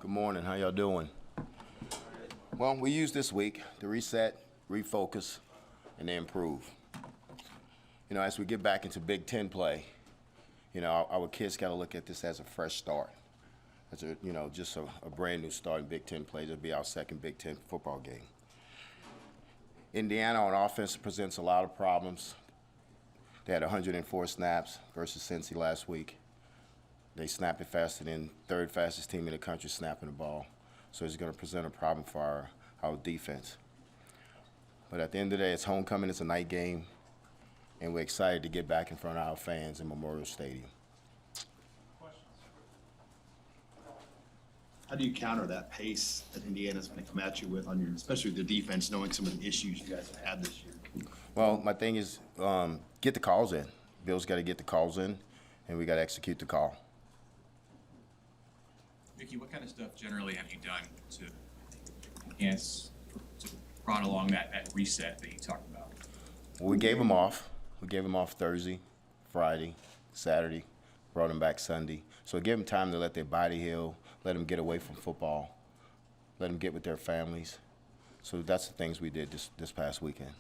Good morning. How y'all doing? Well, we use this week to reset, refocus, and then improve. You know, as we get back into Big Ten play, you know, our kids got to look at this as a fresh start. As a, you know, just a brand new start in Big Ten play. It'll be our second Big Ten football game. Indiana on offense presents a lot of problems. They had 104 snaps versus Cincy last week. They snap it faster than third fastest team in the country snapping the ball. So it's going to present a problem for our defense. But at the end of the day, it's homecoming. It's a night game. And we're excited to get back in front of our fans in Memorial Stadium. How do you counter that pace that Indiana's going to come at you with on your, especially with the defense, knowing some of the issues you guys have had this year? Well, my thing is get the calls in. Bill's got to get the calls in, and we got to execute the call. Mickey, what kind of stuff generally have you done to enhance, to prod along that reset that you talked about? Well, we gave them off. We gave them off Thursday, Friday, Saturday, brought them back Sunday. So give them time to let their body heal, let them get away from football, let them get with their families. So that's the things we did this past weekend.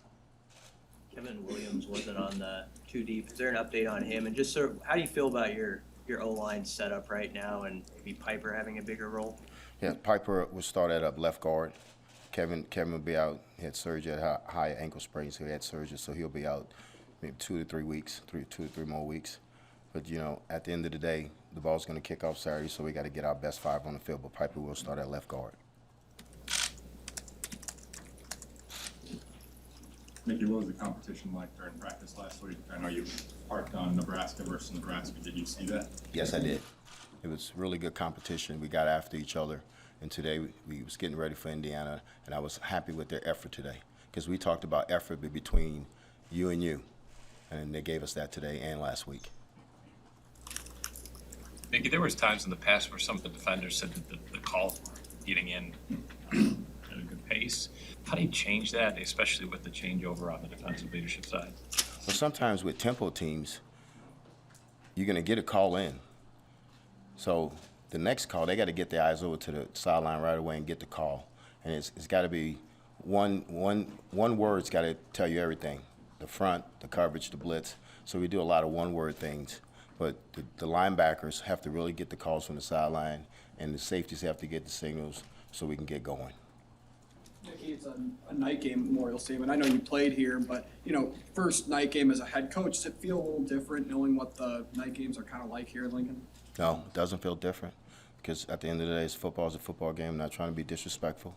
Kevin Williams wasn't on the two deep. Is there an update on him? And just sort of, how do you feel about your O-line setup right now, and maybe Piper having a bigger role? Yeah, Piper will start at up left guard. Kevin will be out. He had surgery at high ankle sprain, so he had surgery, so he'll be out maybe 2 to 3 weeks, 2 to 3 more weeks. But, you know, at the end of the day, the ball's going to kick off Saturday, so we got to get our best 5 on the field. But Piper will start at left guard. Mickey, what was the competition like during practice last week? I know you parked on Nebraska versus Nebraska. Did you see that? Yes, I did. It was really good competition. We got after each other, and today we was getting ready for Indiana, and I was happy with their effort today because we talked about effort between you and you, and they gave us that today and last week. Mickey, there was times in the past where some of the defenders said that the calls were getting in at a good pace. How do you change that, especially with the changeover on the defensive leadership side? Well, sometimes with tempo teams, you're going to get a call in. So the next call, they got to get their eyes over to the sideline right away and get the call. And it's got to be one word's got to tell you everything. The front, the coverage, the blitz. So we do a lot of one-word things. But the linebackers have to really get the calls from the sideline, and the safeties have to get the signals so we can get going. Mickey, it's a night game, Memorial Stadium, and I know you played here, but, you know, first night game as a head coach, does it feel a little different knowing what the night games are kind of like here in Lincoln? No, it doesn't feel different because at the end of the day, football is a football game. I'm not trying to be disrespectful,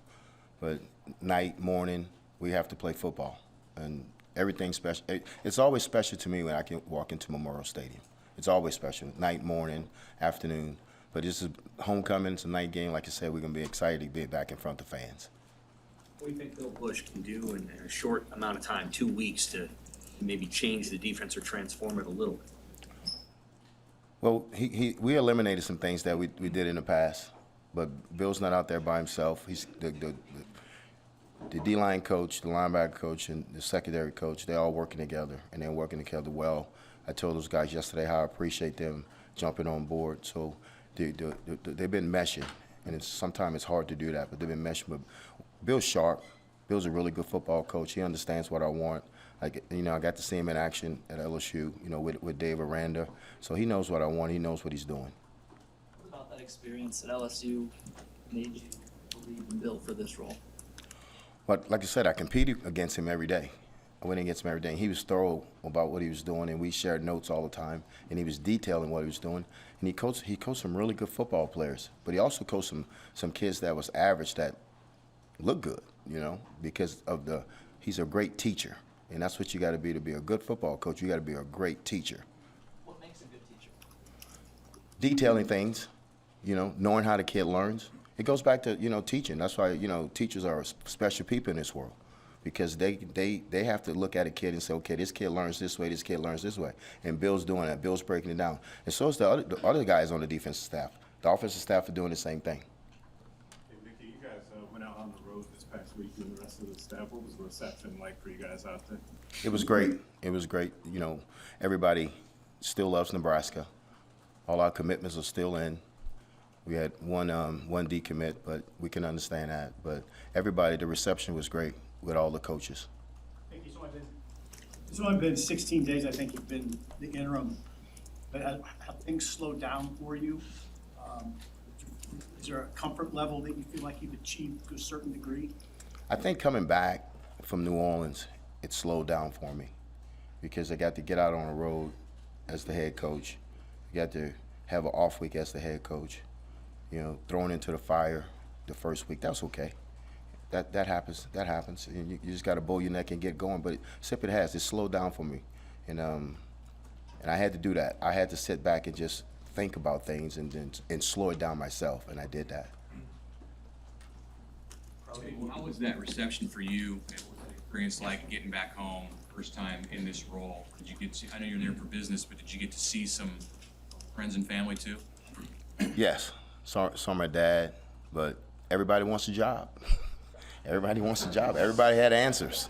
but night, morning, we have to play football, and everything's special. It's always special to me when I can walk into Memorial Stadium. It's always special, night, morning, afternoon. But this is homecoming. It's a night game. Like I said, we're going to be excited to be back in front of the fans. What do you think Bill Bush can do in a short amount of time, 2 weeks, to maybe change the defense or transform it a little bit? Well, we eliminated some things that we did in the past, but Bill's not out there by himself. He's the D-line coach, the linebacker coach, and the secondary coach. They're all working together, and they're working together well. I told those guys yesterday how I appreciate them jumping on board. So they've been meshing, and sometimes it's hard to do that, but they've been meshing. But Bill's sharp. Bill's a really good football coach. He understands what I want. I got to see him in action at LSU, with Dave Aranda. So he knows what I want. He knows what he's doing. What about that experience at LSU made you believe in Bill for this role? But like I said, I competed against him every day. I went against him every day. And he was thorough about what he was doing, and we shared notes all the time. And he was detailing what he was doing. And he coached some really good football players, but he also coached some kids that was average that looked good, because of he's a great teacher. And that's what you got to be a good football coach. You got to be a great teacher. What makes a good teacher? Detailing things, knowing how the kid learns. It goes back to, teaching. That's why, teachers are special people in this world, because they have to look at a kid and say, okay, this kid learns this way, this kid learns this way. And Bill's doing that. Bill's breaking it down. And so is the other guys on the defensive staff. The offensive staff are doing the same thing. Hey, Mickey, you guys went out on the road this past week with the rest of the staff. What was the reception like for you guys out there? It was great. It was great. Everybody still loves Nebraska. All our commitments are still in. We had one decommit, but we can understand that. But everybody, the reception was great with all the coaches. Thank you. It's only been 16 days, I think you've been the interim, but have things slowed down for you? Is there a comfort level that you feel like you've achieved to a certain degree? I think coming back from New Orleans, it slowed down for me because I got to get out on the road as the head coach. I got to have an off week as the head coach. You know, thrown into the fire the first week, that's okay. That happens. That happens. And you just got to bow your neck and get going. But except it has, it slowed down for me, and I had to do that. I had to sit back and just think about things and slow it down myself, and I did that. How was that reception for you? What was the experience like getting back home, first time in this role? Did you get to, I know you're there for business, but did you get to see some friends and family too? Yes, saw my dad, but everybody wants a job. Everybody wants a job. Everybody had answers.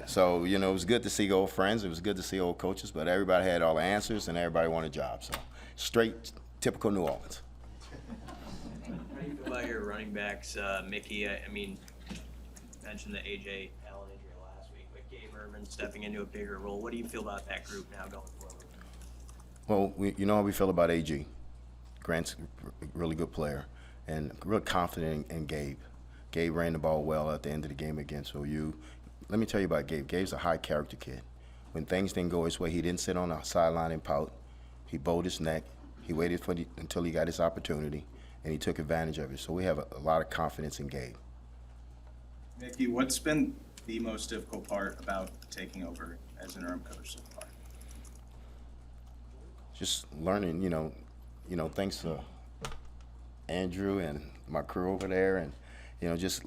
So, you know, it was good to see old friends. It was good to see old coaches, but everybody had all the answers and everybody wanted jobs. So, straight, typical New Orleans. How do you feel about your running backs, Mickey? I mean, you mentioned the A.J. Allen injury last week, but Gabe Irvin stepping into a bigger role. What do you feel about that group now going forward? Well, you know how we feel about A.G. Grant's a really good player and real confident in Gabe. Gabe ran the ball well at the end of the game against OU. Let me tell you about Gabe. Gabe's a high-character kid. When things didn't go his way, he didn't sit on the sideline and pout. He bowed his neck. He waited until he got his opportunity, and he took advantage of it. So we have a lot of confidence in Gabe. Mickey, what's been the most difficult part about taking over as interim coach so far? Just learning, you know, thanks to Andrew and my crew over there, and just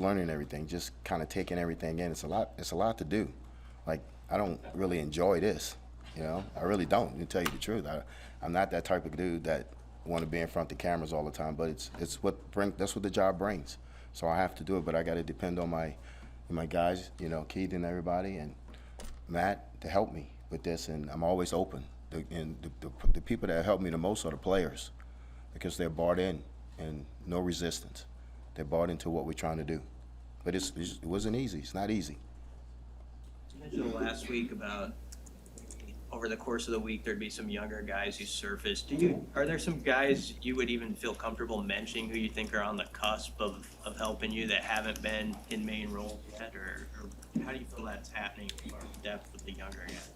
learning everything, just kind of taking everything in. It's a lot to do. Like, I don't really enjoy this, you know. I really don't, to tell you the truth. I'm not that type of dude that want to be in front of the cameras all the time, but that's what the job brings. So I have to do it, but I got to depend on my guys, you know, Keith and everybody, and Matt to help me with this, and I'm always open. The people that help me the most are the players, because they're bought in and no resistance. They're bought into what we're trying to do. But it wasn't easy. It's not easy. You mentioned last week about over the course of the week there'd be some younger guys who surfaced. Are there some guys you would even feel comfortable mentioning who you think are on the cusp of helping you that haven't been in main roles yet? Or how do you feel that's happening as far as depth with the younger guys?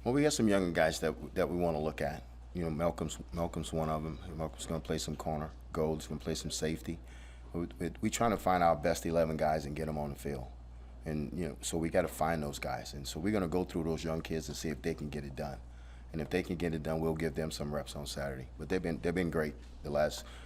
Well, we got some younger guys that we want to look at. You know, Malcolm's one of them. Malcolm's going to play some corner. Gold's going to play some safety. We're trying to find our best 11 guys and get them on the field. And, you know, so we got to find those guys. And so we're going to go through those young kids and see if they can get it done. And if they can get it done, we'll give them some reps on Saturday. But they've been great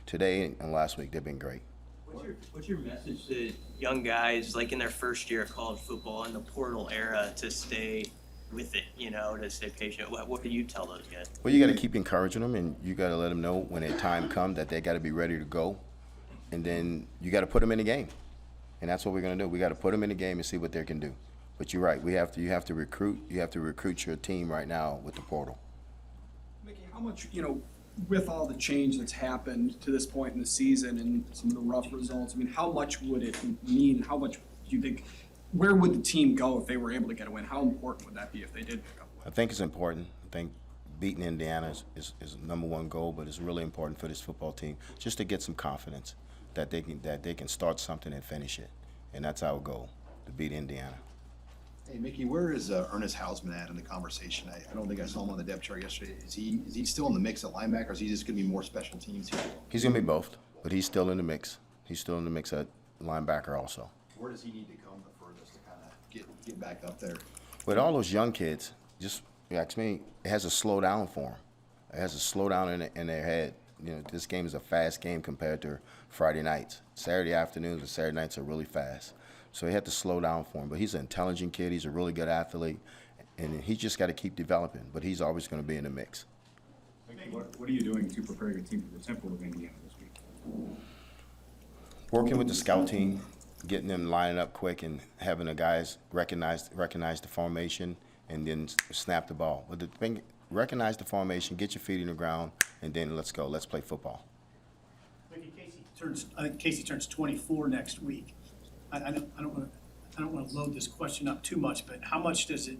today and last week. They've been great. What's your message to young guys, like in their first year of college football in the portal era, to stay with it, you know, to stay patient? What do you tell those guys? Well, you got to keep encouraging them, and you got to let them know when their time comes that they got to be ready to go. And then you got to put them in the game. And that's what we're going to do. We got to put them in the game and see what they can do. But you're right. You have to recruit. You have to recruit your team right now with the portal. Mickey, how much, you know, with all the change that's happened to this point in the season and some of the rough results, I mean, how much would it mean? How much do you think, where would the team go if they were able to get a win? How important would that be if they did pick up a win? I think it's important. I think beating Indiana is number one goal, but it's really important for this football team just to get some confidence that they can start something and finish it. And that's our goal, to beat Indiana. Hey, Mickey, where is Ernest Hausman at in the conversation? I don't think I saw him on the depth chart yesterday. Is he still in the mix at linebacker, or is he just going to be more special teams here? He's going to be both, but he's still in the mix. He's still in the mix at linebacker also. Where does he need to come the furthest to kind of get back up there? With all those young kids, just ask me, it has a slow down for them. It has a slow down in their head. You know, this game is a fast game compared to Friday nights. Saturday afternoons and Saturday nights are really fast. So he had to slow down for him. But he's an intelligent kid. He's a really good athlete. And he just got to keep developing. But he's always going to be in the mix. What are you doing to prepare your team for the Temple of Indiana this week? Working with the scout team, getting them lining up quick and having the guys recognize the formation and then snap the ball. But the thing, recognize the formation, get your feet in the ground, and then let's go. Let's play football. I think Casey turns 24 next week. I don't want to load this question up too much, but how much does it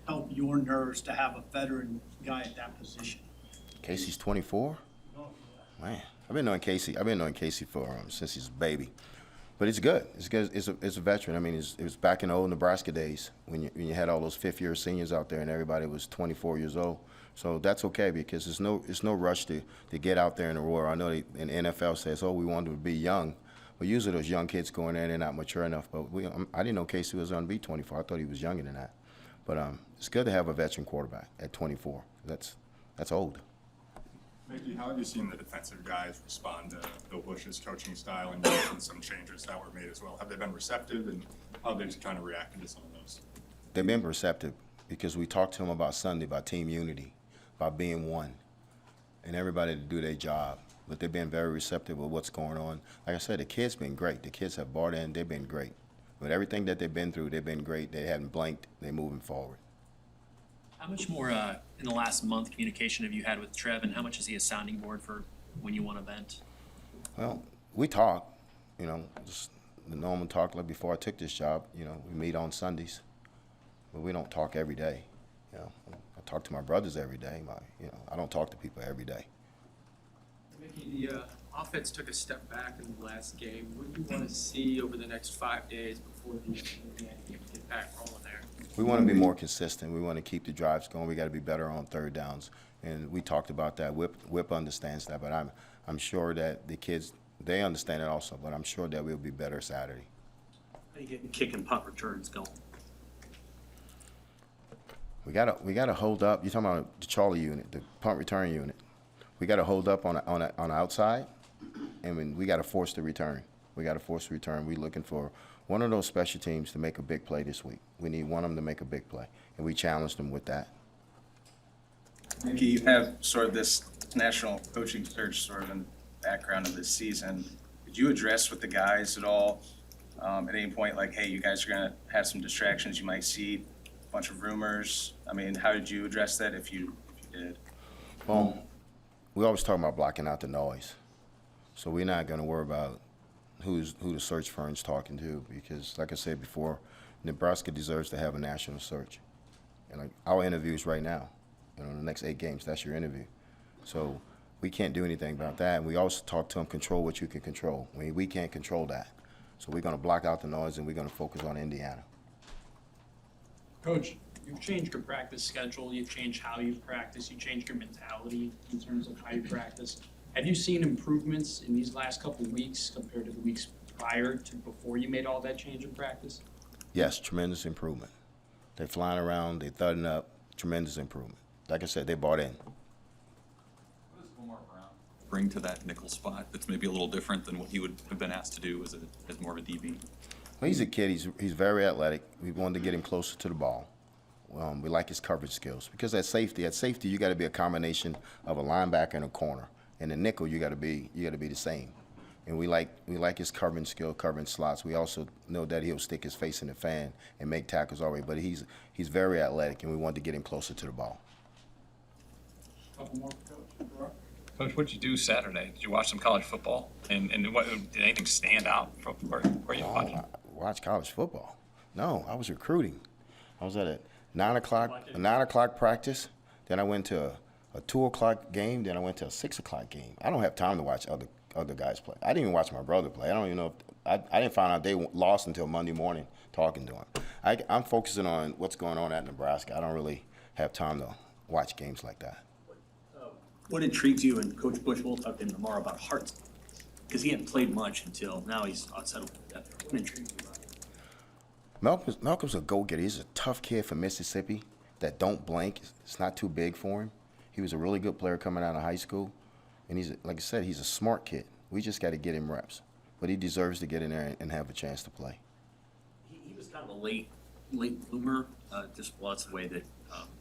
help your nerves to have a veteran guy at that position? Casey's 24? Man, I've been knowing Casey for since he's a baby. But it's good. It's good. It's a veteran. I mean, it was back in the old Nebraska days when you had all those fifth-year seniors out there and everybody was 24 years old. So that's okay because it's no rush to get out there in the war. I know in the NFL says, oh, we want them to be young. But usually those young kids going there, they're not mature enough. But I didn't know Casey was going to be 24. I thought he was younger than that. But it's good to have a veteran quarterback at 24. That's old. Mickey, how have you seen the defensive guys respond to Bill Bush's coaching style and some changes that were made as well? Have they been receptive, and how are they kind of reacting to some of those? They've been receptive because we talked to them about Sunday, about team unity, about being one, and everybody to do their job. But they've been very receptive with what's going on. Like I said, the kids been great. The kids have bought in. They've been great. With everything that they've been through, they've been great. They haven't blanked. They're moving forward. How much more in the last month communication have you had with Trev, and how much is he a sounding board for when you want to vent? Well, we talk, just the normal talk like before I took this job. We meet on Sundays, but we don't talk every day. I talk to my brothers every day. I don't talk to people every day. Mickey, the offense took a step back in the last game. What do you want to see over the next 5 days before the get back rolling there? We want to be more consistent. We want to keep the drives going. We got to be better on third downs, and we talked about that. Whip understands that, but I'm sure that the kids, they understand it also. But I'm sure that we'll be better Saturday. How do you get kick and punt returns going? We gotta hold up. You're talking about the Charlie unit, the punt return unit. We got to hold up on the outside, and we got to force the return. We got to force the return. We're looking for one of those special teams to make a big play this week. We need one of them to make a big play, and we challenged them with that. Mickey, you have sort of this national coaching search sort of in the background of this season. Did you address with the guys at all at any point, like, hey, you guys are going to have some distractions, you might see a bunch of rumors? I mean, how did you address that if you did? Well, we always talk about blocking out the noise. So we're not going to worry about who the search firm's talking to because, like I said before, Nebraska deserves to have a national search. And like our interviews right now, the next 8 games, that's your interview. So we can't do anything about that. And we also talk to them, control what you can control. We can't control that. So we're going to block out the noise and we're going to focus on Indiana. Coach, you've changed your practice schedule, you've changed how you practice, you changed your mentality in terms of how you practice. Have you seen improvements in these last couple of weeks compared to the weeks prior to before you made all that change in practice? Yes, tremendous improvement. They're flying around, they're thudding up, tremendous improvement. Like I said, they bought in. What does Omar Brown bring to that nickel spot that's maybe a little different than what he would have been asked to do as more of a DB? Well, he's a kid. He's very athletic. We wanted to get him closer to the ball. We like his coverage skills because at safety, you got to be a combination of a linebacker and a corner. And the nickel, you got to be the same. And we like his covering skill, covering slots. We also know that he'll stick his face in the fan and make tackles already. But he's very athletic, and we wanted to get him closer to the ball. Couple more, Coach. Coach, what'd you do Saturday? Did you watch some college football? And did anything stand out from where you watched? I watched college football. No, I was recruiting. I was at a 9 o'clock practice. Then I went to a 2 o'clock game. Then I went to a 6 o'clock game. I don't have time to watch other guys play. I didn't even watch my brother play. I don't even know if I didn't find out they lost until Monday morning talking to him. I'm focusing on what's going on at Nebraska. I don't really have time to watch games like that. What intrigues you, and Coach Bush will talk to him tomorrow about Hart, because he hadn't played much until now he's unsettled with that. What intrigues you about him? Malcolm's a go-getter. He's a tough kid from Mississippi that don't blink. It's not too big for him. He was a really good player coming out of high school. And like I said, he's a smart kid. We just got to get him reps. But he deserves to get in there and have a chance to play. He was kind of a late bloomer, just lots of the way that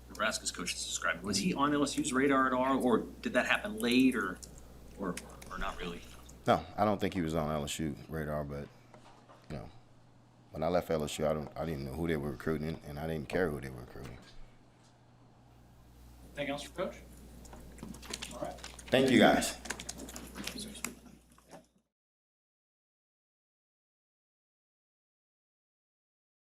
Nebraska's coaches described it. Was he on LSU's radar at all, or did that happen late, or not really? No, I don't think he was on LSU radar, but, when I left LSU, I didn't know who they were recruiting, and I didn't care who they were recruiting. Anything else for Coach? All right. Thank you, guys.